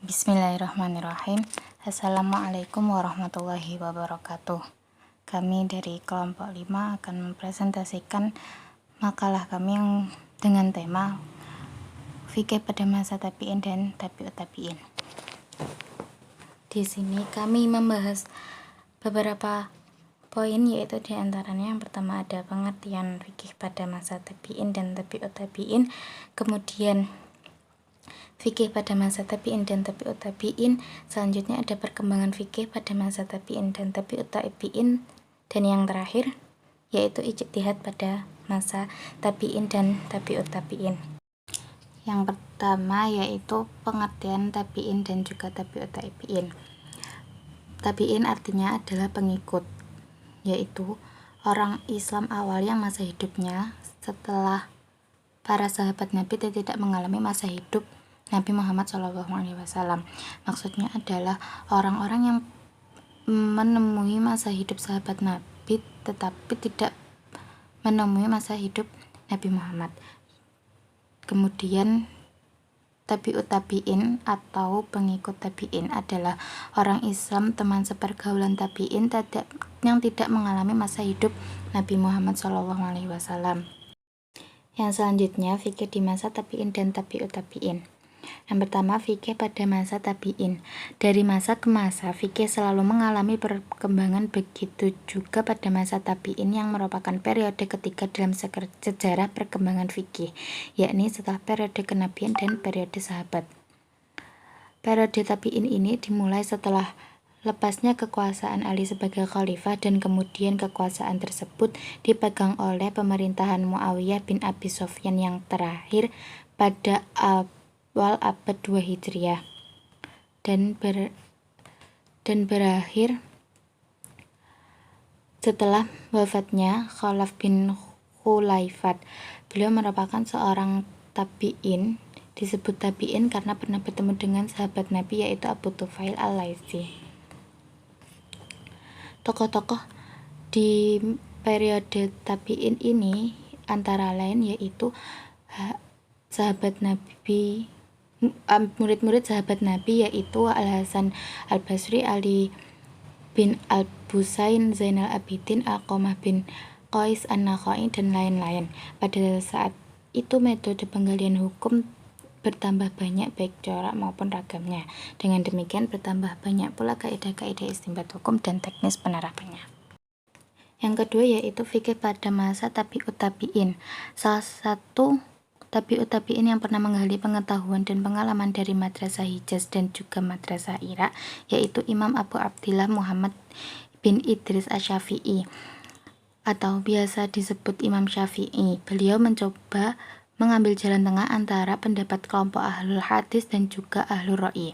Bismillahirrahmanirrahim. Assalamualaikum warahmatullahi wabarakatuh. Kami dari kelompok 5 akan mempresentasikan makalah kami yang dengan tema fikih pada masa tabi'in dan tabi'ut tabi'in. Di sini kami membahas beberapa poin, yaitu diantaranya yang pertama ada pengertian fikih pada masa tabi'in dan tabi'ut tabi'in, kemudian fikih pada masa tabi'in dan tabi'ut tabi'in, selanjutnya ada perkembangan fikih pada masa tabi'in dan tabi'ut tabi'in, dan yang terakhir yaitu ijtihad pada masa tabi'in dan tabi'ut tabi'in. Yang pertama yaitu pengertian tabi'in dan juga tabi'ut tabi'in. Tabi'in artinya adalah pengikut, yaitu orang Islam awal yang masa hidupnya setelah para sahabat Nabi dan tidak mengalami masa hidup Nabi Muhammad SAW. Maksudnya adalah orang-orang yang menemui masa hidup sahabat Nabi tetapi tidak menemui masa hidup Nabi Muhammad. Kemudian tabi'ut tabi'in atau pengikut tabi'in adalah orang Islam teman sepergaulan tabi'in yang tidak mengalami masa hidup Nabi Muhammad SAW. Yang selanjutnya fikih di masa tabi'in dan tabi'ut tabi'in. Yang pertama, fikih pada masa tabi'in. Dari masa ke masa, fikih selalu mengalami perkembangan, begitu juga pada masa tabi'in yang merupakan periode ketiga dalam sejarah perkembangan fikih, yakni setelah periode kenabian dan periode sahabat. Periode tabi'in ini dimulai setelah lepasnya kekuasaan Ali sebagai khalifah, dan kemudian kekuasaan tersebut dipegang oleh pemerintahan Muawiyah bin Abi Sufyan yang terakhir pada awal abad 2 Hijriah dan berakhir setelah wafatnya Khalaf bin Khulaifat. Beliau merupakan seorang tabi'in. Disebut tabi'in karena pernah bertemu dengan sahabat Nabi, yaitu Abu Tufail al-Laitsi. Tokoh-tokoh di periode tabi'in ini antara lain yaitu sahabat Nabi, murid-murid sahabat Nabi, yaitu Al-Hasan Al-Basri, Ali bin Al-Busain, Zainal Abidin, Alqamah bin Qais An-Nakhai, dan lain-lain. Pada saat itu metode penggalian hukum bertambah banyak, baik corak maupun ragamnya. Dengan demikian bertambah banyak pula kaidah-kaidah istinbat hukum dan teknis penerapannya. Yang kedua yaitu fikih pada masa tabi'ut tabi'in. Salah satu tabi'ut tabi'in yang pernah menggali pengetahuan dan pengalaman dari madrasah Hijaz dan juga madrasah Irak yaitu Imam Abu Abdillah Muhammad bin Idris Asy-Syafi'i atau biasa disebut Imam Syafi'i. Beliau mencoba mengambil jalan tengah antara pendapat kelompok ahlul hadis dan juga ahlul ra'yi.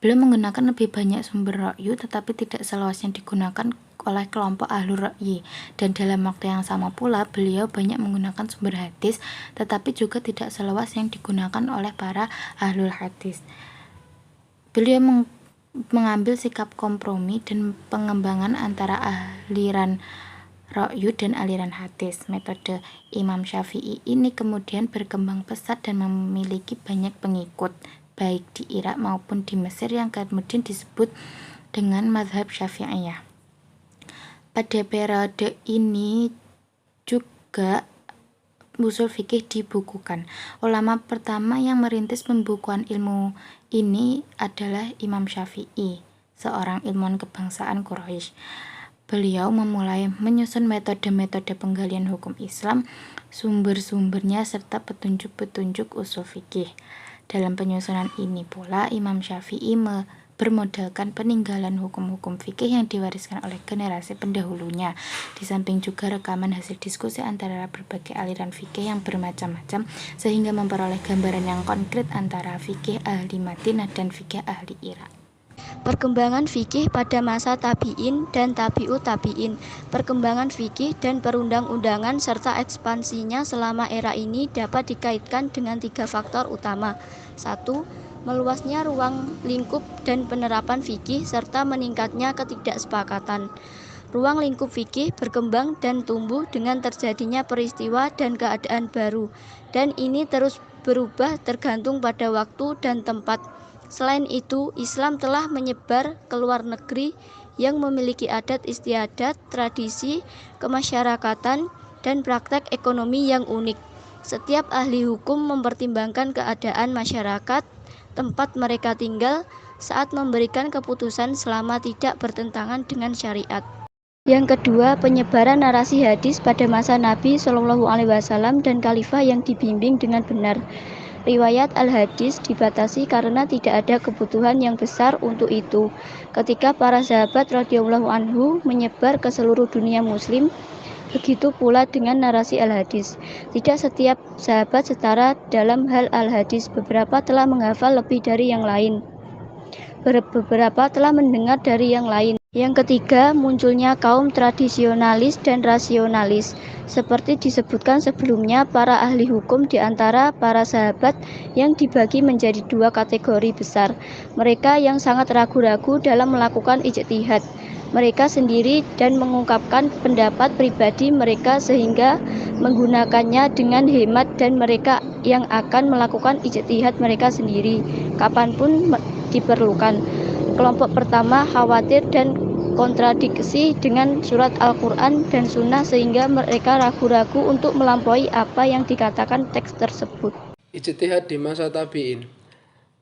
Beliau menggunakan lebih banyak sumber ra'yu tetapi tidak seluas yang digunakan oleh kelompok ahlul ra'yi, dan dalam waktu yang sama pula beliau banyak menggunakan sumber hadis tetapi juga tidak seluas yang digunakan oleh para ahlul hadis. Beliau mengambil sikap kompromi dan pengembangan antara aliran ra'yu dan aliran hadis. Metode Imam Syafi'i ini kemudian berkembang pesat dan memiliki banyak pengikut baik di Irak maupun di Mesir yang kemudian disebut dengan mazhab Syafi'iyah. Pada periode ini juga usul fikih dibukukan. Ulama pertama yang merintis pembukuan ilmu ini adalah Imam Syafi'i, seorang ilmuwan kebangsaan Quraisy. Beliau memulai menyusun metode-metode penggalian hukum Islam, sumber-sumbernya serta petunjuk-petunjuk usul fikih. Dalam penyusunan ini pula Imam Syafi'i bermodalkan peninggalan hukum-hukum fikih yang diwariskan oleh generasi pendahulunya, di samping juga rekaman hasil diskusi antara berbagai aliran fikih yang bermacam-macam, sehingga memperoleh gambaran yang konkret antara fikih ahli Madinah dan fikih ahli Irak. Perkembangan fikih pada masa tabi'in dan tabi'ut tabi'in. Perkembangan fikih dan perundang-undangan serta ekspansinya selama era ini dapat dikaitkan dengan 3 faktor utama. 1. Meluasnya ruang lingkup dan penerapan fikih serta meningkatnya ketidaksepakatan. Ruang lingkup fikih berkembang dan tumbuh dengan terjadinya peristiwa dan keadaan baru, dan ini terus berubah tergantung pada waktu dan tempat. Selain itu, Islam telah menyebar ke luar negeri yang memiliki adat istiadat, tradisi, kemasyarakatan, dan praktek ekonomi yang unik. Setiap ahli hukum mempertimbangkan keadaan masyarakat, tempat mereka tinggal, saat memberikan keputusan selama tidak bertentangan dengan syariat. Yang kedua, penyebaran narasi hadis pada masa Nabi Shallallahu Alaihi Wasallam dan khalifah yang dibimbing dengan benar. Riwayat al-hadis dibatasi karena tidak ada kebutuhan yang besar untuk itu. Ketika para sahabat radhiyallahu anhu menyebar ke seluruh dunia muslim, begitu pula dengan narasi al-hadis. Tidak setiap sahabat setara dalam hal al-hadis. Beberapa telah menghafal lebih dari yang lain. Beberapa telah mendengar dari yang lain. Yang ketiga, munculnya kaum tradisionalis dan rasionalis. Seperti disebutkan sebelumnya, para ahli hukum di antara para sahabat yang dibagi menjadi dua kategori besar. Mereka yang sangat ragu-ragu dalam melakukan ijtihad mereka sendiri dan mengungkapkan pendapat pribadi mereka sehingga menggunakannya dengan hemat, dan mereka yang akan melakukan ijtihad mereka sendiri kapanpun diperlukan. Kelompok pertama khawatir dan kontradiksi dengan surat Al-Quran dan Sunnah sehingga mereka ragu-ragu untuk melampaui apa yang dikatakan teks tersebut. Ijtihad di masa tabi'in.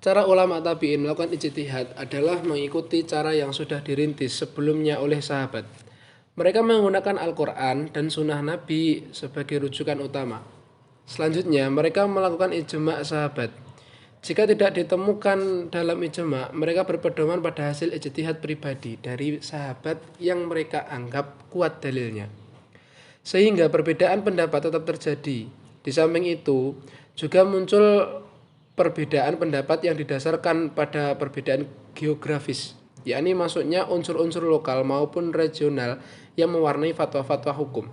Cara ulama tabi'in melakukan ijtihad adalah mengikuti cara yang sudah dirintis sebelumnya oleh sahabat. Mereka menggunakan Al-Quran dan Sunnah Nabi sebagai rujukan utama. Selanjutnya, mereka melakukan ijma' sahabat. Jika tidak ditemukan dalam ijma', mereka berpedoman pada hasil ijtihad pribadi dari sahabat yang mereka anggap kuat dalilnya. Sehingga perbedaan pendapat tetap terjadi. Di samping itu, juga muncul perbedaan pendapat yang didasarkan pada perbedaan geografis, yakni maksudnya unsur-unsur lokal maupun regional yang mewarnai fatwa-fatwa hukum.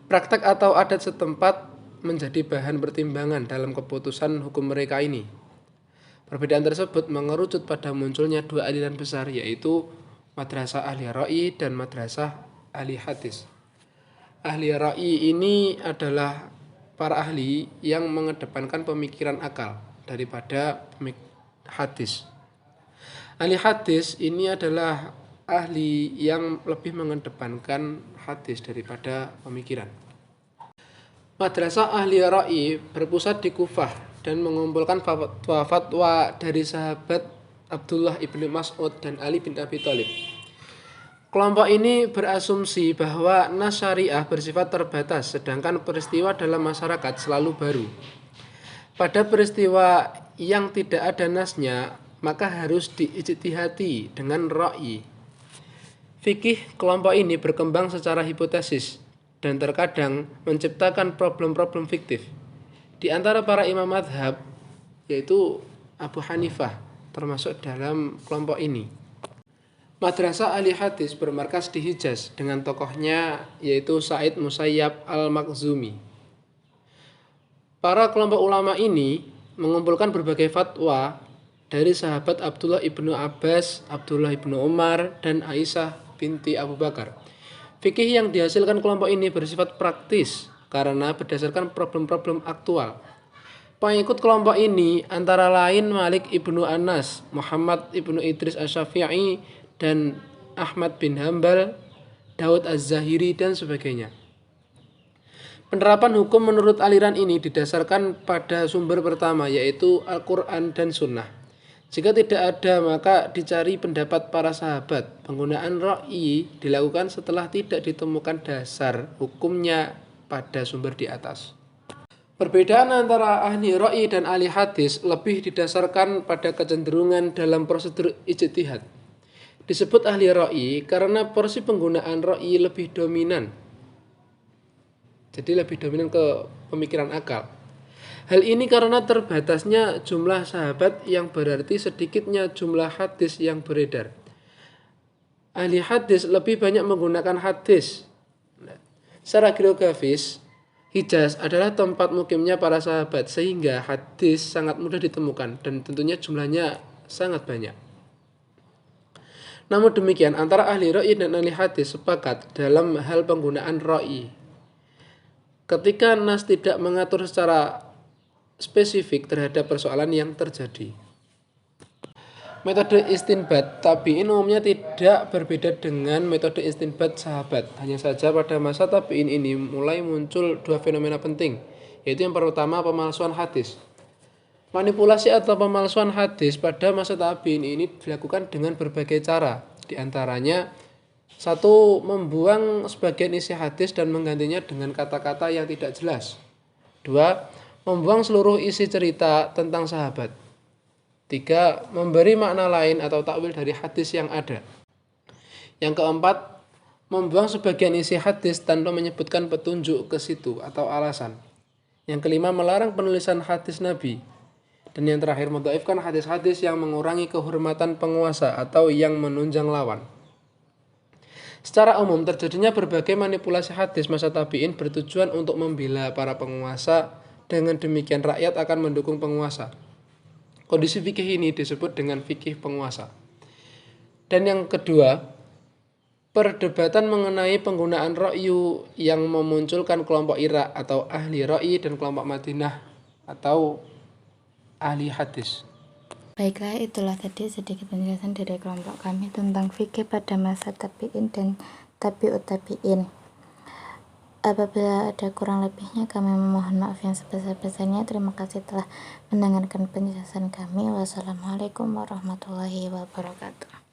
Praktek atau adat setempat menjadi bahan pertimbangan dalam keputusan hukum mereka ini. Perbedaan tersebut mengerucut pada munculnya dua aliran besar, yaitu madrasah ahli ra'i dan madrasah ahli hadis. Ahli ra'i ini adalah para ahli yang mengedepankan pemikiran akal daripada hadis. Ahli hadis ini adalah ahli yang lebih mengedepankan hadis daripada pemikiran. Madrasah ahli ra'i berpusat di Kufah dan mengumpulkan fatwa-fatwa dari sahabat Abdullah ibnu Mas'ud dan Ali bin Abi Thalib. Kelompok ini berasumsi bahwa nas syariah bersifat terbatas, sedangkan peristiwa dalam masyarakat selalu baru. Pada peristiwa yang tidak ada nasnya, maka harus diijtihadi dengan ra'i. Fikih kelompok ini berkembang secara hipotesis dan terkadang menciptakan problem-problem fiktif. Di antara para imam madhab, yaitu Abu Hanifah, termasuk dalam kelompok ini. Madrasah ahli hadis bermarkas di Hijaz dengan tokohnya yaitu Sa'id Musayyab al-Makhzumi. Para kelompok ulama ini mengumpulkan berbagai fatwa dari sahabat Abdullah ibnu Abbas, Abdullah ibnu Umar, dan Aisyah binti Abu Bakar. Fikih yang dihasilkan kelompok ini bersifat praktis karena berdasarkan problem-problem aktual. Pengikut kelompok ini antara lain Malik ibnu Anas, Muhammad ibnu Idris Asy-Syafi'i, dan Ahmad bin Hambal, Daud Az-Zahiri, dan sebagainya. Penerapan hukum menurut aliran ini didasarkan pada sumber pertama, yaitu Al-Quran dan Sunnah. Jika tidak ada, maka dicari pendapat para sahabat. Penggunaan ra'i dilakukan setelah tidak ditemukan dasar hukumnya pada sumber di atas. Perbedaan antara ahli ra'i dan ahli hadis lebih didasarkan pada kecenderungan dalam prosedur ijtihad. Disebut ahli ra'i karena porsi penggunaan ra'i lebih dominan. Jadi lebih dominan ke pemikiran akal. Hal ini karena terbatasnya jumlah sahabat yang berarti sedikitnya jumlah hadis yang beredar. Ahli hadis lebih banyak menggunakan hadis. Secara geografis, Hijaz adalah tempat mukimnya para sahabat sehingga hadis sangat mudah ditemukan dan tentunya jumlahnya sangat banyak. Namun demikian, antara ahli ra'i dan ahli hadis sepakat dalam hal penggunaan ra'i. Ketika nas tidak mengatur secara spesifik terhadap persoalan yang terjadi. Metode istinbat tabi'in umumnya tidak berbeda dengan metode istinbat sahabat. Hanya saja pada masa tabi'in ini mulai muncul dua fenomena penting, yaitu yang pertama pemalsuan hadis. Manipulasi atau pemalsuan hadis pada masa tabi'in ini dilakukan dengan berbagai cara. Di antaranya, satu, membuang sebagian isi hadis dan menggantinya dengan kata-kata yang tidak jelas. Dua, membuang seluruh isi cerita tentang sahabat. Tiga, memberi makna lain atau takwil dari hadis yang ada. Yang keempat, membuang sebagian isi hadis tanpa menyebutkan petunjuk ke situ atau alasan. Yang kelima, melarang penulisan hadis Nabi. Dan yang terakhir, mendhaifkan hadis-hadis yang mengurangi kehormatan penguasa atau yang menunjang lawan. Secara umum, terjadinya berbagai manipulasi hadis masa tabi'in bertujuan untuk membela para penguasa. Dengan demikian rakyat akan mendukung penguasa. Kondisi fikih ini disebut dengan fikih penguasa. Dan yang kedua, perdebatan mengenai penggunaan ra'yu yang memunculkan kelompok Irak atau ahli ra'yi dan kelompok Madinah atau ahli hadis. Baiklah, itulah tadi sedikit penjelasan dari kelompok kami tentang fikih pada masa tabi'in dan tabi'ut tabi'in. Apabila ada kurang lebihnya, kami memohon maaf yang sebesar-besarnya. Terima kasih telah mendengarkan penjelasan kami. Wassalamualaikum warahmatullahi wabarakatuh.